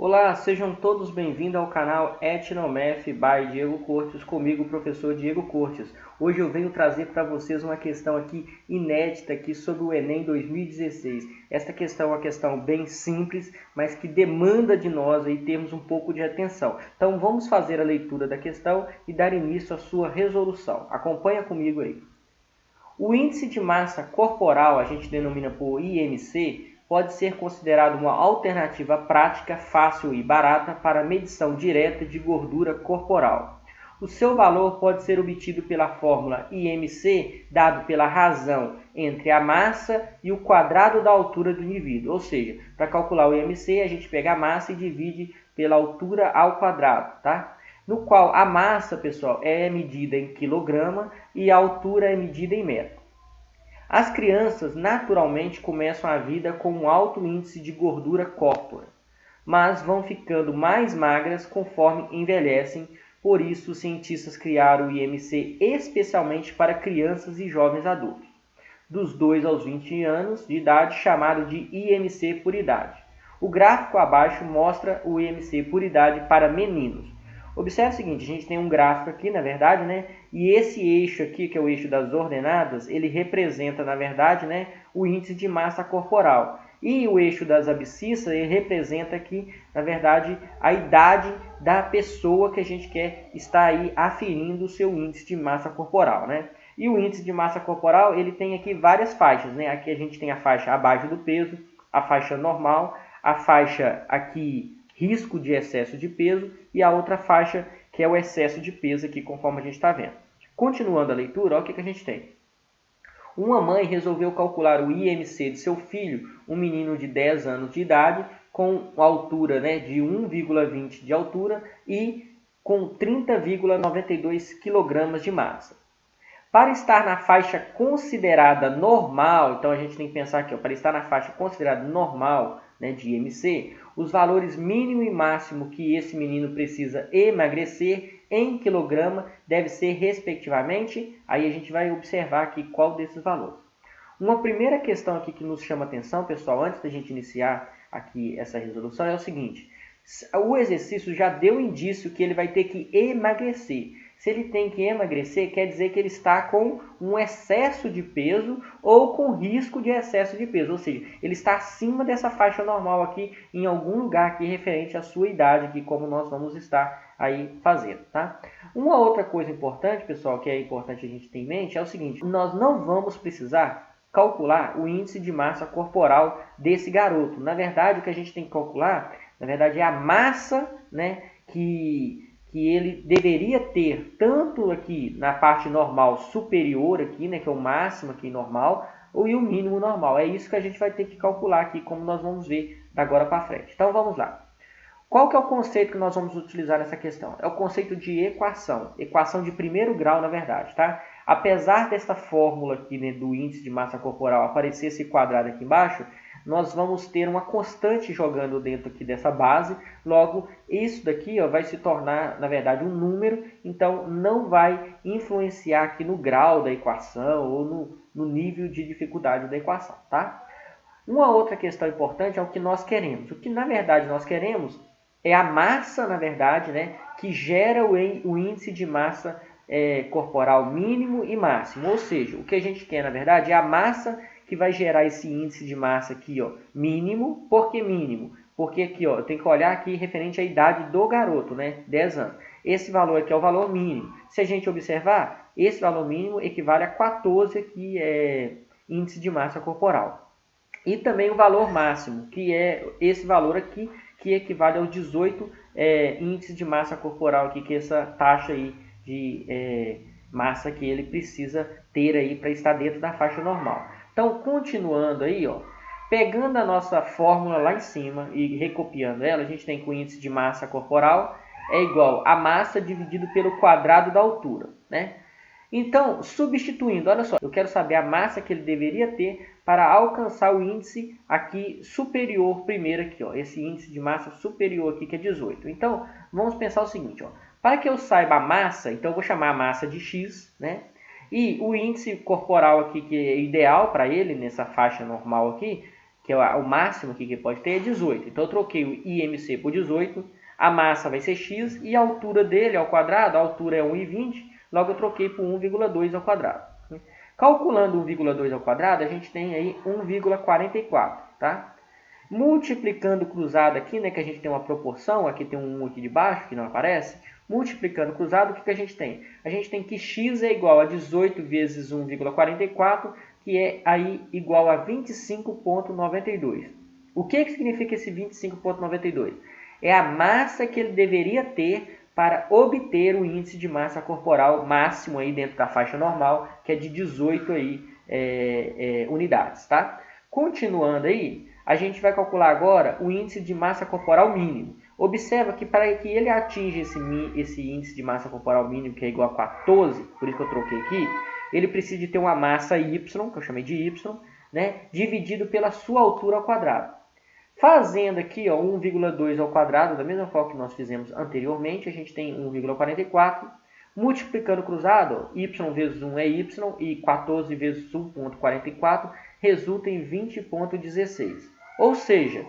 Olá, sejam todos bem-vindos ao canal Etnomath by Diego Cortes, comigo, o professor Diego Cortes. Hoje eu venho trazer para vocês uma questão aqui inédita aqui sobre o Enem 2016. Esta questão é uma questão bem simples, mas que demanda de nós aí termos um pouco de atenção. Então vamos fazer a leitura da questão e dar início à sua resolução. Acompanha comigo aí. O índice de massa corporal, a gente denomina por IMC, pode ser considerado uma alternativa prática, fácil e barata para a medição direta de gordura corporal. O seu valor pode ser obtido pela fórmula IMC, dado pela razão entre a massa e o quadrado da altura do indivíduo. Ou seja, para calcular o IMC, a gente pega a massa e divide pela altura ao quadrado, tá? No qual a massa, pessoal, é medida em quilograma e a altura é medida em metro. As crianças naturalmente começam a vida com um alto índice de gordura corpórea, mas vão ficando mais magras conforme envelhecem. Por isso, os cientistas criaram o IMC especialmente para crianças e jovens adultos, dos 2 aos 20 anos de idade, chamado de IMC por idade. O gráfico abaixo mostra o IMC por idade para meninos. Observe o seguinte, a gente tem um gráfico aqui, na verdade, né? E esse eixo aqui, que é o eixo das ordenadas, ele representa, na verdade, né, o índice de massa corporal. E o eixo das abscissas, ele representa aqui, na verdade, a idade da pessoa que a gente quer estar aí aferindo o seu índice de massa corporal, né? E o índice de massa corporal, ele tem aqui várias faixas, né? Aqui a gente tem a faixa abaixo do peso, a faixa normal, a faixa aqui risco de excesso de peso e a outra faixa que é o excesso de peso aqui, conforme a gente está vendo. Continuando a leitura, olha o que a gente tem. Uma mãe resolveu calcular o IMC de seu filho, um menino de 10 anos de idade, com altura, né, de 1,20 de altura e com 30,92 kg de massa. Para estar na faixa considerada normal, então a gente tem que pensar aqui, para estar na faixa considerada normal, né, de IMC, os valores mínimo e máximo que esse menino precisa emagrecer em quilograma deve ser respectivamente, aí a gente vai observar aqui qual desses valores. Uma primeira questão aqui que nos chama atenção, pessoal, antes da gente iniciar aqui essa resolução, é o seguinte: o exercício já deu indício que ele vai ter que emagrecer. Se ele tem que emagrecer, quer dizer que ele está com um excesso de peso ou com risco de excesso de peso. Ou seja, ele está acima dessa faixa normal aqui, em algum lugar aqui referente à sua idade, aqui, como nós vamos estar aí fazendo, tá? Uma outra coisa importante, pessoal, que é importante a gente ter em mente, é o seguinte: nós não vamos precisar calcular o índice de massa corporal desse garoto. Na verdade, o que a gente tem que calcular, na verdade, é a massa, né, que ele deveria ter, tanto aqui na parte normal superior aqui, né, que é o máximo aqui normal, e o mínimo normal. É isso que a gente vai ter que calcular aqui, como nós vamos ver da agora para frente. Então vamos lá. Qual que é o conceito que nós vamos utilizar nessa questão? É o conceito de equação de primeiro grau, na verdade, tá? Apesar desta fórmula aqui, né, do índice de massa corporal aparecer esse quadrado aqui embaixo, nós vamos ter uma constante jogando dentro aqui dessa base. Logo, isso daqui, ó, vai se tornar, na verdade, um número, então não vai influenciar aqui no grau da equação ou no nível de dificuldade da equação, tá? Uma outra questão importante é o que nós queremos. O que, na verdade, nós queremos é a massa, na verdade, né, que gera o índice de massa corporal mínimo e máximo. Ou seja, o que a gente quer, na verdade, é a massa que vai gerar esse índice de massa aqui, ó, mínimo. Por que mínimo? Porque aqui, ó, eu tenho que olhar aqui referente à idade do garoto, né, 10 anos. Esse valor aqui é o valor mínimo. Se a gente observar, esse valor mínimo equivale a 14 aqui, índice de massa corporal. E também o valor máximo, que é esse valor aqui, que equivale aos 18 índices de massa corporal aqui, que é essa taxa aí de massa que ele precisa ter aí para estar dentro da faixa normal. Então, continuando aí, ó, pegando a nossa fórmula lá em cima e recopiando ela, a gente tem que o índice de massa corporal é igual a massa dividido pelo quadrado da altura, né? Então, substituindo, olha só, eu quero saber a massa que ele deveria ter para alcançar o índice aqui superior primeiro aqui, ó, esse índice de massa superior aqui que é 18. Então, vamos pensar o seguinte, ó, para que eu saiba a massa, então eu vou chamar a massa de X, né? E o índice corporal aqui que é ideal para ele, nessa faixa normal aqui, que é o máximo que pode ter, é 18. Então eu troquei o IMC por 18, a massa vai ser x e a altura dele ao quadrado, a altura é 1,20, logo eu troquei por 1,2 ao quadrado. Calculando 1,2 ao quadrado, a gente tem aí 1,44, tá? Multiplicando cruzado aqui, né, que a gente tem uma proporção, aqui tem um 1 aqui de baixo, que não aparece. Multiplicando cruzado, o que a gente tem? A gente tem que x é igual a 18 vezes 1,44, que é aí igual a 25,92. O que significa esse 25,92? É a massa que ele deveria ter para obter o índice de massa corporal máximo aí dentro da faixa normal, que é de 18 aí, unidades, tá? Continuando aí, a gente vai calcular agora o índice de massa corporal mínimo. Observa que para que ele atinja esse índice de massa corporal mínimo, que é igual a 14, por isso que eu troquei aqui, ele precisa de ter uma massa y, que eu chamei de y, né, dividido pela sua altura ao quadrado. Fazendo aqui 1,2 ao quadrado, da mesma forma que nós fizemos anteriormente, a gente tem 1,44. Multiplicando cruzado, y vezes 1 é y e 14 vezes 1,44 resulta em 20,16. Ou seja,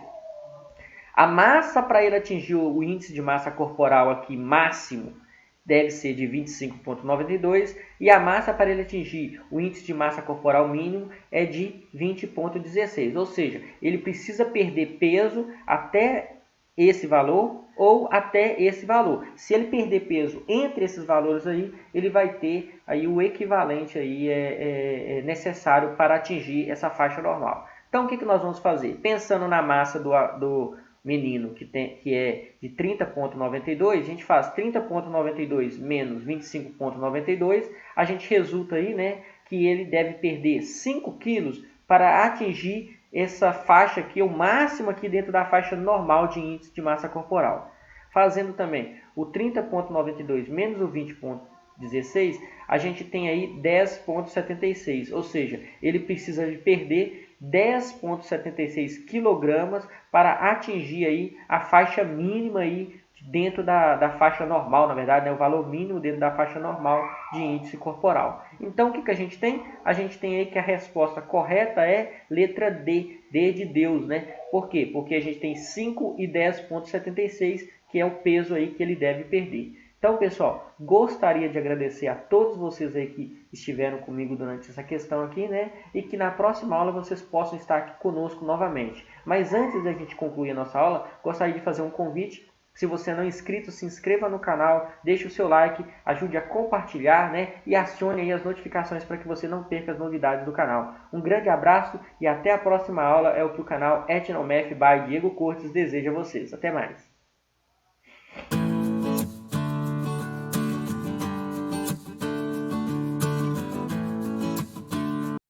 a massa para ele atingir o índice de massa corporal aqui máximo deve ser de 25,92 e a massa para ele atingir o índice de massa corporal mínimo é de 20,16. Ou seja, ele precisa perder peso até esse valor ou até esse valor. Se ele perder peso entre esses valores aí, ele vai ter aí o equivalente aí necessário para atingir essa faixa normal. Então, o que nós vamos fazer? Pensando na massa do menino que é de 30,92, a gente faz 30,92 menos 25,92, a gente resulta aí, né, que ele deve perder 5 quilos para atingir essa faixa aqui, o máximo aqui dentro da faixa normal de índice de massa corporal. Fazendo também o 30,92 menos o 20,16, a gente tem aí 10,76, ou seja, ele precisa de perder 10,76 kg para atingir aí a faixa mínima aí dentro da faixa normal, na verdade, né, o valor mínimo dentro da faixa normal de índice corporal. Então, o que a gente tem? A gente tem aí que a resposta correta é letra D, D de Deus, né? Por quê? Porque a gente tem 5 e 10,76, que é o peso aí que ele deve perder. Então, pessoal, gostaria de agradecer a todos vocês aí que estiveram comigo durante essa questão aqui, né? E que na próxima aula vocês possam estar aqui conosco novamente. Mas antes da gente concluir a nossa aula, gostaria de fazer um convite. Se você não é inscrito, se inscreva no canal, deixe o seu like, ajude a compartilhar, né? E acione aí as notificações para que você não perca as novidades do canal. Um grande abraço e até a próxima aula, é o que o canal Etnomaf by Diego Cortes deseja a vocês. Até mais!